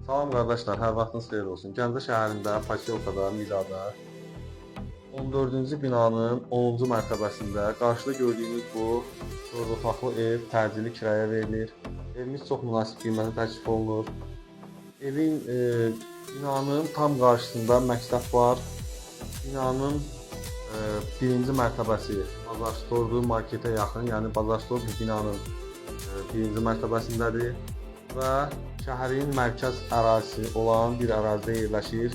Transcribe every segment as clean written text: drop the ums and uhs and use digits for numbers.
Salam qardaşlar, hər vaxtınız xeyir olsun. Gəncə şəhərində, Paşaovkada, Midada 14-cü binanın 10-cu mərtəbəsində qarşıda gördüyünüz bu 4 otaqlı ev təcili kiraya verilir. Evimiz çox münasib qiymətə təklif olunur. Binanın tam qarşısında məktəb var. Binanın birinci mərtəbəsi Bazar Store'dur, marketə yaxın, yəni Bazar Store bu binanın birinci mərtəbəsindədir və şəhərin mərkəz ərazisi olan bir ərazidə yerləşir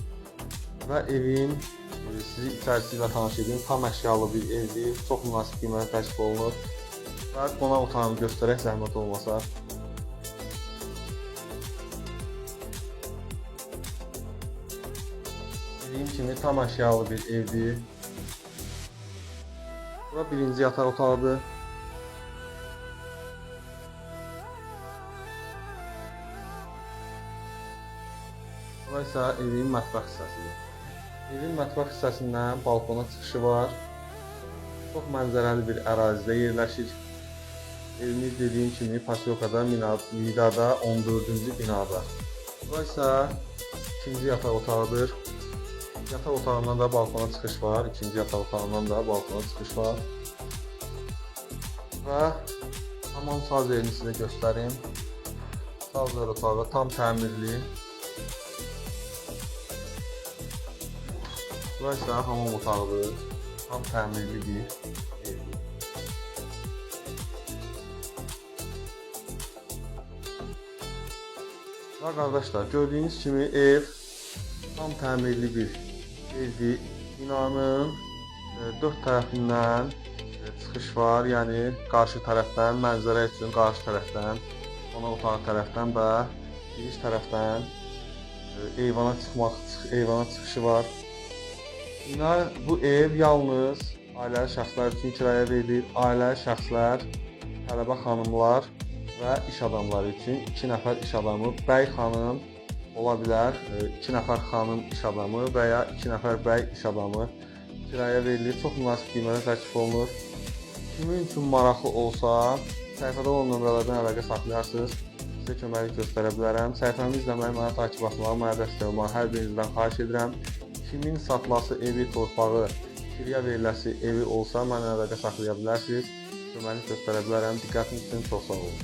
və evin sizi içərisi ilə tanış edim, tam əşyalı bir evdir, çox münasib qiymətə təklif olunur və qonaq otağını göstərək zəhmət olmasa. Dediyim kimi tam əşyalı bir evdir. Bura birinci yataq otağıdır. Bura isə evin mətbəx hissəsidir. Evin mətbəx hissəsindən balkona çıxışı var. Çox mənzərəli bir ərazidə yerləşir. Evimiz dediyim kimi Paşaovkada, Midada 14-cü binada. Bura isə ikinci yataq otağıdır. Yataq otağından da balkona çıxış var. İkinci yataq otağından da balkona çıxış var. Və hamam saz yerini sizə göstərim. Sazlar otağı tam təmirli. Bura isə hamam otağıdır. Tam təmirli bir evdir. Və qardaşlar, gördüyünüz kimi ev tam təmirli bir evdir. Binanın 4 tərəfindən çıxış var, yəni qarşı tərəfdən, mənzərə üçün qarşı tərəfdən, qonaq otağı tərəfdən və giriş tərəfdən eyvana çıxışı var. Bu ev yalnız ailəli şəxslər üçün kirayə verilir. Ailəli şəxslər, tələbə xanımlar və iş adamları üçün 2 nəfər iş adamı, bəy xanım ola bilər, 2 nəfər xanım iş adamı və ya 2 nəfər bəy iş adamı kirayə verilir. Çox münasib qiymətə təklif olunur. Kimin üçün maraqlı olsa, səhifədə olan nömrələrdən əlaqə saxlayarsınız. Sizə köməklik göstərə bilərəm. Səhifəmi izləməyi, mənə takip atmağı, mənə dəstək olmağı hər birinizdən xahiş edirəm. Kimin satılası evi, torpağı, kiriyə veriləsi evi olsa, mənə əlaqə saxlaya bilərsiniz. Köməklik göstərə bilərəm. Diqqətiniz üçün çox sağ olun.